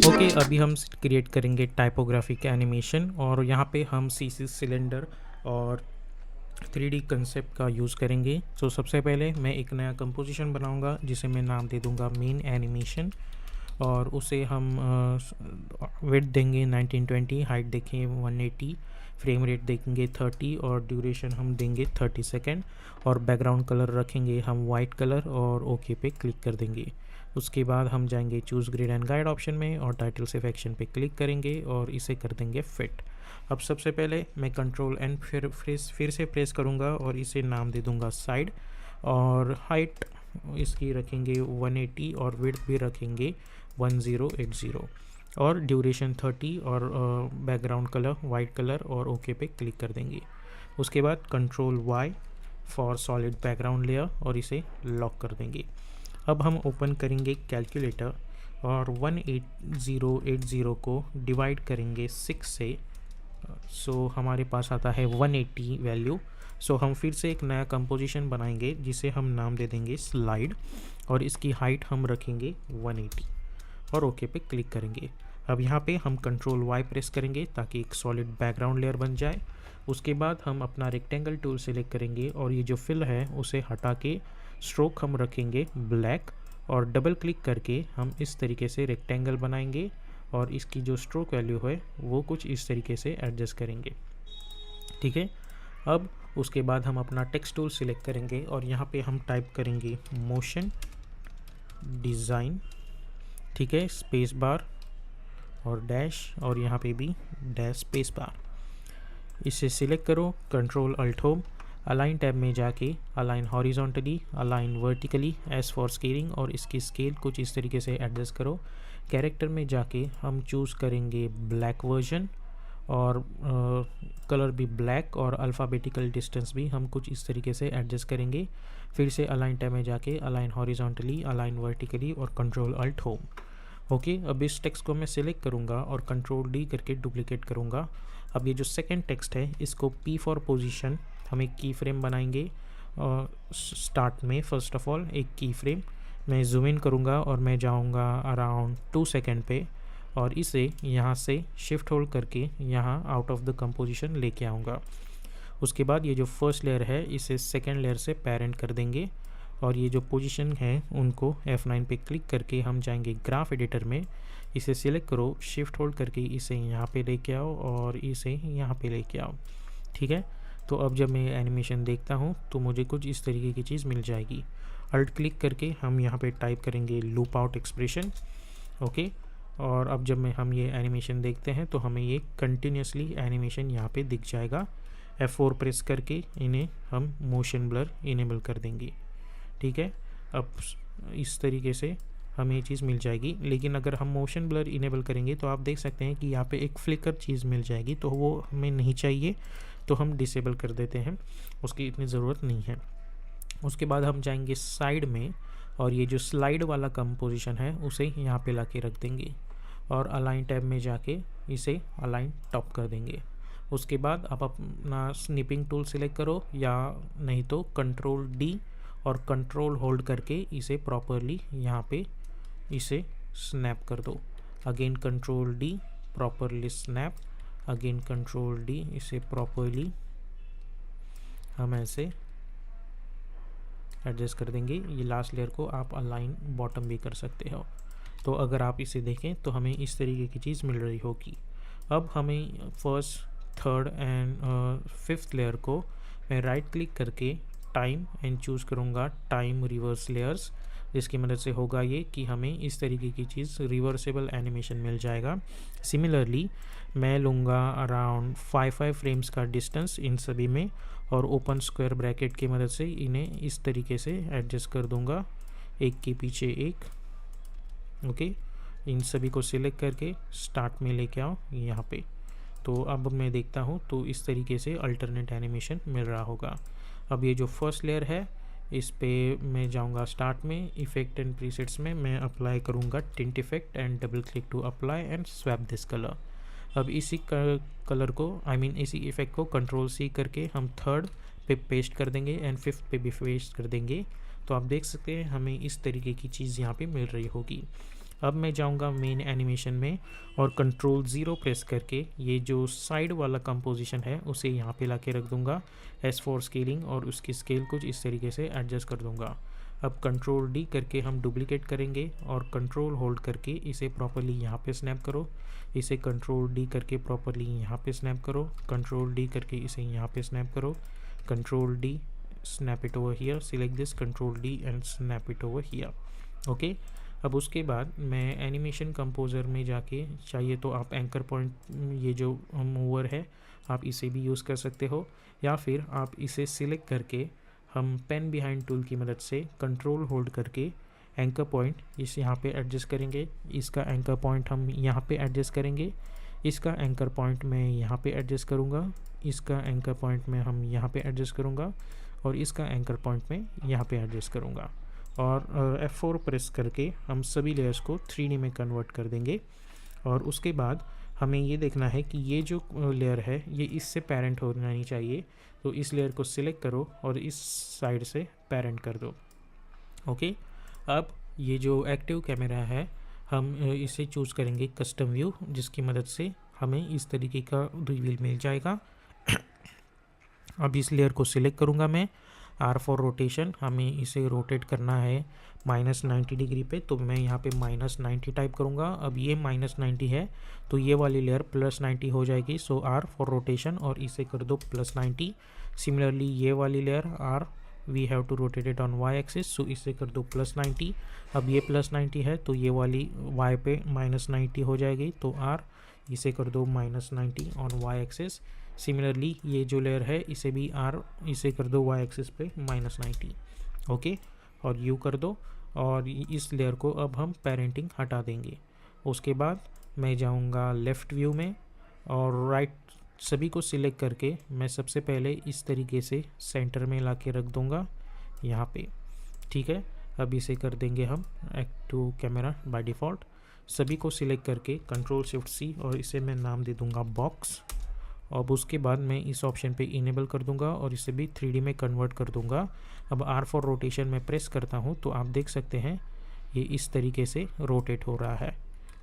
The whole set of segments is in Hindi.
ओके, अभी हम क्रिएट करेंगे टाइपोग्राफिक एनिमेशन और यहाँ पे हम सीसी सिलेंडर और 3D कंसेप्ट का यूज़ करेंगे। तो सबसे पहले मैं एक नया कंपोजिशन बनाऊंगा जिसे मैं नाम दे दूंगा मेन एनिमेशन, और उसे हम विड्थ देंगे 1920, हाइट देखें 180, फ्रेम रेट देखेंगे 30 और ड्यूरेशन हम देंगे 30 सेकेंड, और बैकग्राउंड कलर रखेंगे हम वाइट कलर और ओके पे क्लिक कर देंगे। उसके बाद हम जाएंगे choose grid and guide option में और टाइटल सेक्शन पे क्लिक करेंगे और इसे कर देंगे फिट। अब सबसे पहले मैं कंट्रोल एंड फिर से प्रेस करूँगा और इसे नाम दे दूँगा साइड, और हाइट इसकी रखेंगे 180 और विड्थ भी रखेंगे 1080 और ड्यूरेशन 30 और बैकग्राउंड कलर वाइट कलर और ओके पे क्लिक कर देंगे। उसके बाद control Y for solid background layer और इसे लॉक कर देंगे। अब हम ओपन करेंगे कैलकुलेटर और 18080 को डिवाइड करेंगे 6 से, सो हमारे पास आता है 180 वैल्यू। सो हम फिर से एक नया कंपोजिशन बनाएंगे जिसे हम नाम दे देंगे स्लाइड, और इसकी हाइट हम रखेंगे 180 और ओके पे क्लिक करेंगे। अब यहाँ पे हम कंट्रोल वाई प्रेस करेंगे ताकि एक सॉलिड बैकग्राउंड लेयर बन जाए। उसके बाद हम अपना रेक्टेंगल टूल सेलेक्ट करेंगे और ये जो फिल है उसे हटा के स्ट्रोक हम रखेंगे ब्लैक, और डबल क्लिक करके हम इस तरीके से रेक्टेंगल बनाएंगे और इसकी जो स्ट्रोक वैल्यू है वो कुछ इस तरीके से एडजस्ट करेंगे। ठीक है, अब उसके बाद हम अपना टेक्स्ट टूल सिलेक्ट करेंगे और यहाँ पे हम टाइप करेंगे मोशन डिज़ाइन, ठीक है, स्पेस बार और डैश, और यहाँ पे भी डैश स्पेस बार। इसे सिलेक्ट करो, control alt home, align tab में जाके align horizontally, align vertically, S for scaling, और इसकी स्केल कुछ इस तरीके से एडजस्ट करो। कैरेक्टर में जाके हम चूज़ करेंगे ब्लैक वर्जन और कलर भी ब्लैक, और अल्फ़ाबेटिकल डिस्टेंस भी हम कुछ इस तरीके से एडजस्ट करेंगे। फिर से अलाइन टैब में जाके अलाइन हॉरिजॉन्टली, अलाइन वर्टिकली और कंट्रोल अल्ट होम। ओके, अब इस टेक्स्ट को मैं सिलेक्ट करूँगा और कंट्रोल डी करके डुप्लीकेट करूँगा। अब ये जो सेकंड टेक्स्ट है इसको पी फॉर पोजीशन हम एक की फ्रेम बनाएंगे। स्टार्ट में फर्स्ट ऑफ ऑल एक की फ्रेम मैं जूम इन करूँगा और मैं जाऊँगा अराउंड 2 सेकेंड पे, और इसे यहाँ से शिफ्ट होल्ड करके यहाँ आउट ऑफ द कंपोजिशन लेके आऊँगा। उसके बाद ये जो फर्स्ट लेयर है इसे सेकेंड लेयर से पेरेंट कर देंगे, और ये जो पोजीशन है उनको F9 पे क्लिक करके हम जाएंगे ग्राफ एडिटर में। इसे सिलेक्ट करो, शिफ्ट होल्ड करके इसे यहाँ पे लेके आओ और इसे यहाँ पे लेके आओ। ठीक है, तो अब जब मैं एनिमेशन देखता हूँ तो मुझे कुछ इस तरीके की चीज़ मिल जाएगी। अल्ट क्लिक करके हम यहाँ पे टाइप करेंगे लूप आउट एक्सप्रेशन। ओके, और अब जब हम ये एनिमेशन देखते हैं तो हमें ये कंटिन्यूसली एनिमेशन यहाँ पे दिख जाएगा। F4 प्रेस करके इन्हें हम मोशन ब्लर इनेबल कर देंगे। ठीक है, अब इस तरीके से हमें ये चीज़ मिल जाएगी। लेकिन अगर हम मोशन ब्लर इनेबल करेंगे तो आप देख सकते हैं कि यहाँ पे एक फ्लिकर चीज़ मिल जाएगी, तो वो हमें नहीं चाहिए, तो हम डिसेबल कर देते हैं, उसकी इतनी ज़रूरत नहीं है। उसके बाद हम जाएंगे साइड में और ये जो स्लाइड वाला कंपोजिशन है उसे यहाँ पे लाके रख देंगे और अलाइन टैब में जाके इसे अलाइन टॉप कर देंगे। उसके बाद आप अपना स्निपिंग टूल सेलेक्ट करो, या नहीं तो कंट्रोल डी और कंट्रोल होल्ड करके इसे प्रॉपरली यहाँ पे इसे स्नैप कर दो। Again control D, properly snap, again control D, इसे प्रॉपरली हम ऐसे एडजस्ट कर देंगे। ये लास्ट लेयर को आप अलाइन बॉटम भी कर सकते हो। तो अगर आप इसे देखें तो हमें इस तरीके की चीज़ मिल रही होगी। अब हमें first, third and fifth layer को मैं राइट क्लिक करके टाइम एंड चूज़ करूँगा टाइम रिवर्स लेयर्स, जिसकी मदद से होगा ये कि हमें इस तरीके की चीज़ रिवर्सेबल एनिमेशन मिल जाएगा। सिमिलरली मैं लूँगा अराउंड 5 फ्रेम्स का डिस्टेंस इन सभी में, और ओपन स्क्वायर ब्रैकेट की मदद से इन्हें इस तरीके से एडजस्ट कर दूँगा, एक के पीछे एक। ओके, इन सभी को सिलेक्ट करके स्टार्ट में लेके आओ यहाँ पे। तो अब मैं देखता हूँ तो इस तरीके से अल्टरनेट एनिमेशन मिल रहा होगा। अब ये जो फर्स्ट लेयर है इस पे मैं जाऊँगा स्टार्ट में, इफेक्ट एंड प्रीसेट्स में मैं अप्लाई करूँगा tint effect and double click to apply and swap this colour. अब इसी कलर को इसी इफेक्ट को कंट्रोल सी करके हम थर्ड पे पेस्ट कर देंगे एंड फिफ्थ पे भी पेस्ट कर देंगे। तो आप देख सकते हैं हमें इस तरीके की चीज़ यहाँ पे मिल रही होगी। अब मैं जाऊँगा मेन एनिमेशन में और कंट्रोल 0 प्रेस करके ये जो साइड वाला कंपोजिशन है उसे यहाँ पे लाके रख दूँगा S4 स्केलिंग, और उसकी स्केल कुछ इस तरीके से एडजस्ट कर दूँगा। अब कंट्रोल D करके हम डुप्लीकेट करेंगे और कंट्रोल होल्ड करके इसे प्रॉपर्ली यहाँ पे स्नैप करो। इसे कंट्रोल D करके प्रॉपर्ली यहाँ पे स्नैप करो, कंट्रोल D करके इसे यहाँ पे स्नैप करो, control D, snap it over here, select this, control D and snap it over here. Okay, अब उसके बाद मैं एनिमेशन कंपोज़र में जाके, चाहिए तो आप एंकर पॉइंट, ये जो मूवर है आप इसे भी यूज़ कर सकते हो, या फिर आप इसे सिलेक्ट करके हम पेन बिहाइंड टूल की मदद से कंट्रोल होल्ड करके एंकर पॉइंट इस यहाँ पे एडजस्ट करेंगे। इसका एंकर पॉइंट हम यहाँ पे एडजस्ट करेंगे, इसका एंकर पॉइंट मैं यहाँ पे एडजस्ट करूँगा, इसका एंकर पॉइंट में हम यहाँ पे एडजस्ट करूँगा, और इसका एंकर पॉइंट में यहाँ पे एडजस्ट करूँगा। और F4 प्रेस करके हम सभी लेयर्स को 3D में कन्वर्ट कर देंगे। और उसके बाद हमें ये देखना है कि ये जो लेयर है ये इससे पेरेंट होना नहीं चाहिए, तो इस लेयर को सिलेक्ट करो और इस साइड से पेरेंट कर दो। ओके, अब ये जो एक्टिव कैमरा है हम इसे चूज़ करेंगे कस्टम व्यू, जिसकी मदद से हमें इस तरीके का रिवील मिल जाएगा। अब इस लेयर को सिलेक्ट करूँगा मैं, R4 रोटेशन, हमें इसे रोटेट करना है -90 डिग्री पे, तो मैं यहाँ पे -90 टाइप करूँगा। अब ये -90 है तो ये वाली लेयर +90 हो जाएगी, सो R4 रोटेशन और इसे कर दो +90। सिमिलरली ये वाली layer R, we have to rotate it on Y axis, so इसे कर दो +90। अब ये +90 है तो ये वाली Y पे -90 हो जाएगी, तो R, इसे कर दो -90 ऑन Y एक्सिस। सिमिलरली ये जो लेयर है इसे भी R, इसे कर दो Y एक्सिस पे -90। ओके, और U कर दो, और इस लेयर को अब हम पेरेंटिंग हटा देंगे। उसके बाद मैं जाऊंगा लेफ़्ट व्यू में और राइट, सभी को सिलेक्ट करके मैं सबसे पहले इस तरीके से सेंटर में लाके रख दूंगा यहाँ पे। ठीक है, अब इसे कर देंगे हम एक्टिव कैमरा बाय डिफ़ॉल्ट। सभी को सिलेक्ट करके Ctrl+Shift+C और इसे मैं नाम दे दूंगा बॉक्स। अब उसके बाद मैं इस ऑप्शन पे इनेबल कर दूंगा और इसे भी 3D में कन्वर्ट कर दूंगा। अब R4 रोटेशन में प्रेस करता हूँ तो आप देख सकते हैं ये इस तरीके से रोटेट हो रहा है।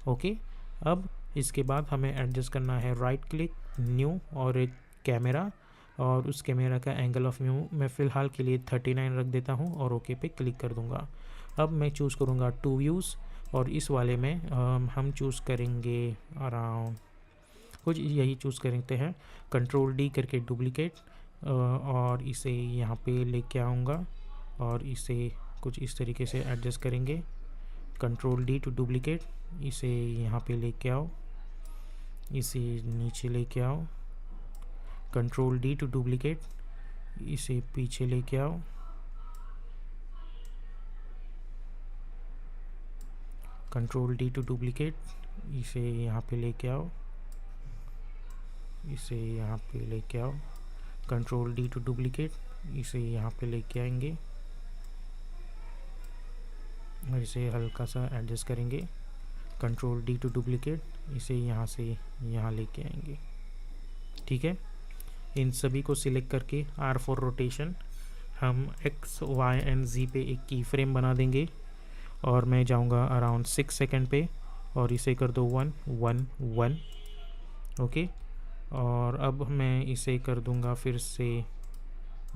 ओके, अब इसके बाद हमें एडजस्ट करना है राइट क्लिक, न्यू और एक कैमरा, और उस कैमरा का एंगल ऑफ व्यू मैं फ़िलहाल के लिए 39 रख देता हूँ और ओके पे क्लिक कर दूँगा। अब मैं चूज़ करूँगा 2 व्यूज़, और इस वाले में हम चूज़ करेंगे अराउंड कुछ यही चूज़ करते हैं, Ctrl+D करके डुप्लीकेट, और इसे यहाँ पे लेके आऊँगा और इसे कुछ इस तरीके से एडजस्ट करेंगे। Ctrl+D टू डुप्लीकेट, इसे यहाँ पे लेके आओ, इसे नीचे लेके आओ, Ctrl+D टू डुप्लीकेट, इसे पीछे लेके आओ, Ctrl+D टू डुप्लीकेट, इसे यहाँ पे लेके आओ, इसे यहाँ पे लेके आओ, Ctrl+D टू डुप्लीकेट, इसे यहाँ पे लेके आएंगे और इसे हल्का सा एडजस्ट करेंगे, Ctrl+D टू डुप्लीकेट, इसे यहाँ से यहाँ लेके आएंगे। ठीक है, इन सभी को सिलेक्ट करके R4 रोटेशन हम X, Y एंड Z पे एक की फ्रेम बना देंगे, और मैं जाऊँगा अराउंड 6 सेकंड पे और इसे कर दो 1 1 1। ओके, और अब मैं इसे कर दूंगा फिर से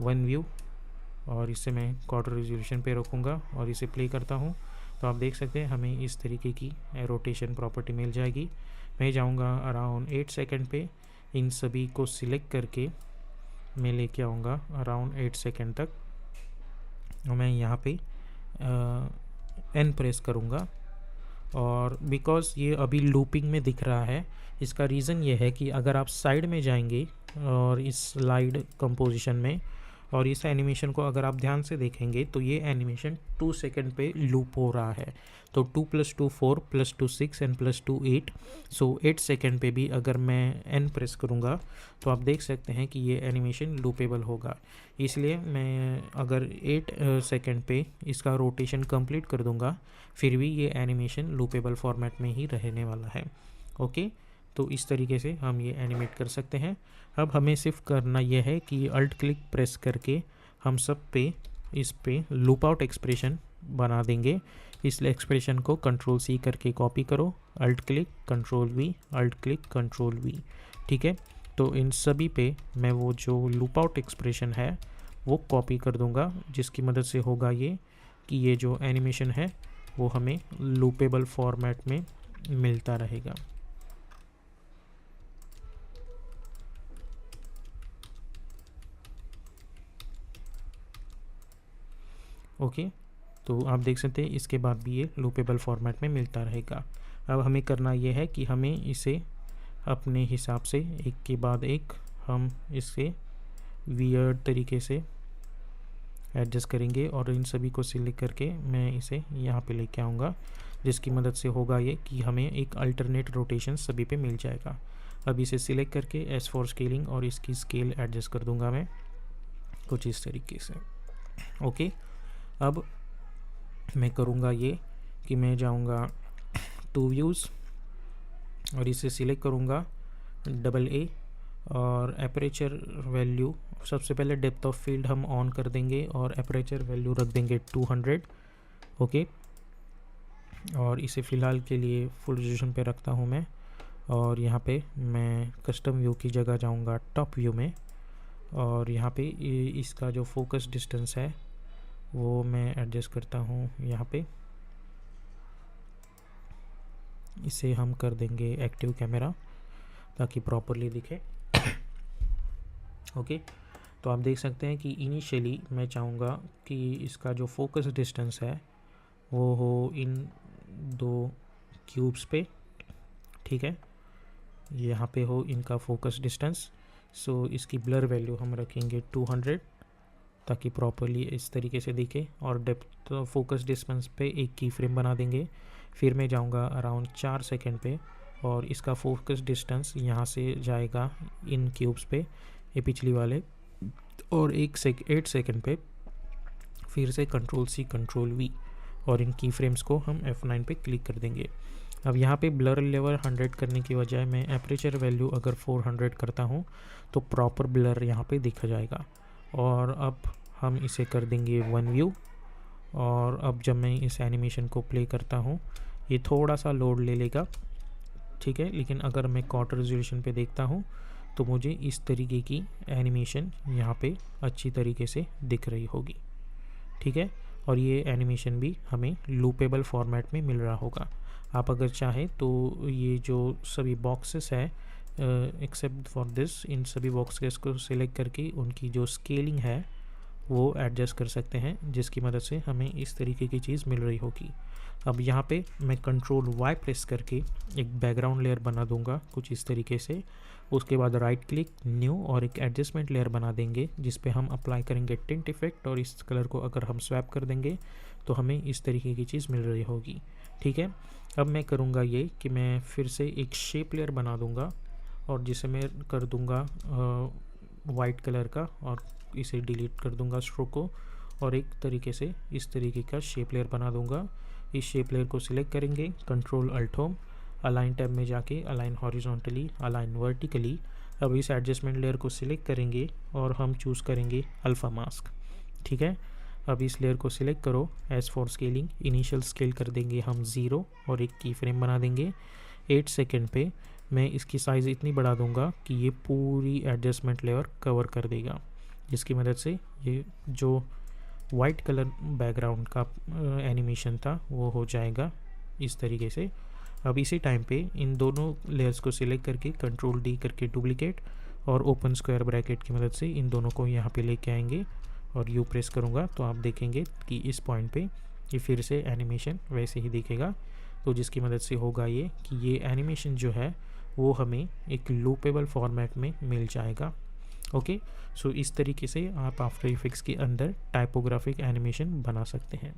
1 व्यू, और इसे मैं क्वार्टर रेजोल्यूशन पे रखूँगा और इसे प्ले करता हूँ तो आप देख सकते हैं हमें इस तरीके की रोटेशन प्रॉपर्टी मिल जाएगी। मैं जाऊँगा अराउंड 8 सेकंड पे, इन सभी को सिलेक्ट करके मैं लेके आऊँगा अराउंड 8 सेकंड तक, और मैं यहाँ पे N प्रेस करूँगा। और बिकॉज़ ये अभी लूपिंग में दिख रहा है, इसका रीज़न ये है कि अगर आप साइड में जाएंगे और इस स्लाइड कंपोजिशन में और इस एनिमेशन को अगर आप ध्यान से देखेंगे तो ये एनिमेशन 2 सेकंड पे लूप हो रहा है। तो 2 + 2 4 + 2 6 एंड +2 8, सो 8 सेकंड पे भी अगर मैं N प्रेस करूँगा तो आप देख सकते हैं कि ये एनिमेशन लूपेबल होगा। इसलिए मैं अगर 8 सेकंड पे इसका रोटेशन कंप्लीट कर दूँगा फिर भी ये एनिमेशन लूपेबल फॉर्मेट में ही रहने वाला है। ओके, तो इस तरीके से हम ये एनिमेट कर सकते हैं। अब हमें सिर्फ करना यह है कि अल्ट क्लिक प्रेस करके हम सब पे इस पे लूप आउट एक्सप्रेशन बना देंगे। इस एक्सप्रेशन को कंट्रोल सी करके कॉपी करो, alt click control V, alt click control V. ठीक है, तो इन सभी पे मैं वो जो लूप आउट एक्सप्रेशन है वो कॉपी कर दूंगा, जिसकी मदद से होगा ये कि ये जो एनिमेशन है वो हमें लूपेबल फॉर्मेट में मिलता रहेगा। ओके, तो आप देख सकते हैं इसके बाद भी ये लूपेबल फॉर्मेट में मिलता रहेगा। अब हमें करना ये है कि हमें इसे अपने हिसाब से एक के बाद एक हम इसे वियर्ड तरीके से एडजस्ट करेंगे और इन सभी को सिलेक्ट करके मैं इसे यहाँ पे लेके आऊँगा, जिसकी मदद से होगा ये कि हमें एक अल्टरनेट रोटेशन सभी पे मिल जाएगा। अब इसे सिलेक्ट करके एस फॉर स्केलिंग और इसकी स्केल एडजस्ट कर दूंगा मैं कुछ इस तरीके से। ओके, अब मैं करूँगा ये कि मैं जाऊँगा टू व्यूज़ और इसे सिलेक्ट करूँगा डबल ए और एपरेचर वैल्यू सबसे पहले डेप्थ ऑफ फील्ड हम ऑन कर देंगे और एपरेचर वैल्यू रख देंगे 200। ओके, और इसे फ़िलहाल के लिए फुल रेजोल्यूशन पे रखता हूँ मैं। और यहाँ पे मैं कस्टम व्यू की जगह जाऊँगा टॉप व्यू में और यहाँ पे इसका जो फोकस डिस्टेंस है वो मैं एडजस्ट करता हूँ। यहाँ पे इसे हम कर देंगे एक्टिव कैमरा ताकि प्रॉपरली दिखे। ओके, तो आप देख सकते हैं कि इनिशियली मैं चाहूँगा कि इसका जो फोकस डिस्टेंस है वो हो इन दो क्यूब्स पे। ठीक है, यहाँ पे हो इनका फोकस डिस्टेंस। सो इसकी ब्लर वैल्यू हम रखेंगे 200 ताकि प्रॉपरली इस तरीके से दिखे और डेप्थ फोकस डिस्टेंस पे एक की फ्रेम बना देंगे। फिर मैं जाऊँगा अराउंड 4 सेकेंड पे और इसका फोकस डिस्टेंस यहाँ से जाएगा इन क्यूब्स पे, ये पिछली वाले, और 8 सेकेंड पे फिर से कंट्रोल सी कंट्रोल वी और इन की फ्रेम्स को हम F9 पे क्लिक कर देंगे। अब यहाँ पे ब्लर लेवल 100 करने की बजाय मैं एपरेचर वैल्यू अगर 400 करता हूँ तो प्रॉपर ब्लर यहाँ पे दिखा जाएगा। और अब हम इसे कर देंगे 1 व्यू और अब जब मैं इस एनिमेशन को प्ले करता हूँ ये थोड़ा सा लोड ले लेगा। ठीक है, लेकिन अगर मैं क्वार्टर रेजोल्यूशन पे देखता हूँ तो मुझे इस तरीके की एनिमेशन यहाँ पे अच्छी तरीके से दिख रही होगी। ठीक है, और ये एनिमेशन भी हमें लूपेबल फॉर्मेट में मिल रहा होगा। आप अगर चाहें तो ये जो सभी बॉक्सेस है एक्सेप्ट फॉर दिस, इन सभी बॉक्सेस को सिलेक्ट करके उनकी जो स्केलिंग है वो एडजस्ट कर सकते हैं, जिसकी मदद से हमें इस तरीके की चीज़ मिल रही होगी। अब यहाँ पे मैं कंट्रोल वाई प्रेस करके एक बैकग्राउंड लेयर बना दूंगा कुछ इस तरीके से। उसके बाद राइट क्लिक न्यू और एक एडजस्टमेंट लेयर बना देंगे जिस पे हम अप्लाई करेंगे टिंट इफेक्ट और इस कलर को अगर हम स्वैप कर देंगे तो हमें इस तरीके की चीज़ मिल रही होगी। ठीक है, अब मैं करूँगा ये कि मैं फिर से एक शेप लेयर बना दूँगा और जिसे मैं कर दूँगा वाइट कलर का और इसे डिलीट कर दूँगा स्ट्रोक को और एक तरीके से इस तरीके का शेप लेयर बना दूँगा। इस शेप लेयर को सिलेक्ट करेंगे control alt home, align tab में जाके अलाइन हॉरिजॉन्टली, अलाइन वर्टिकली। अब इस एडजस्टमेंट लेयर को सिलेक्ट करेंगे और हम चूज़ करेंगे अल्फ़ा मास्क। ठीक है, अब इस लेयर को सिलेक्ट करो, S for scaling, initial scale कर देंगे हम 0 और एक की फ्रेम बना देंगे। 8 सेकेंड पे मैं इसकी साइज़ इतनी बढ़ा दूंगा कि ये पूरी एडजस्टमेंट लेयर कवर कर देगा, जिसकी मदद से ये जो वाइट कलर बैकग्राउंड का एनिमेशन था वो हो जाएगा इस तरीके से। अब इसी टाइम पे इन दोनों लेयर्स को सिलेक्ट करके कंट्रोल डी करके डुप्लीकेट और ओपन स्क्वायर ब्रैकेट की मदद से इन दोनों को यहाँ पे लेके आएंगे और यू प्रेस करूँगा तो आप देखेंगे कि इस पॉइंट पे ये फिर से एनिमेशन वैसे ही दिखेगा। तो जिसकी मदद से होगा ये कि ये एनिमेशन जो है वो हमें एक लूपेबल फॉर्मेट में मिल जाएगा। ओके, सो इस तरीके से आप आफ्टर इफेक्ट्स के अंदर टाइपोग्राफिक एनिमेशन बना सकते हैं।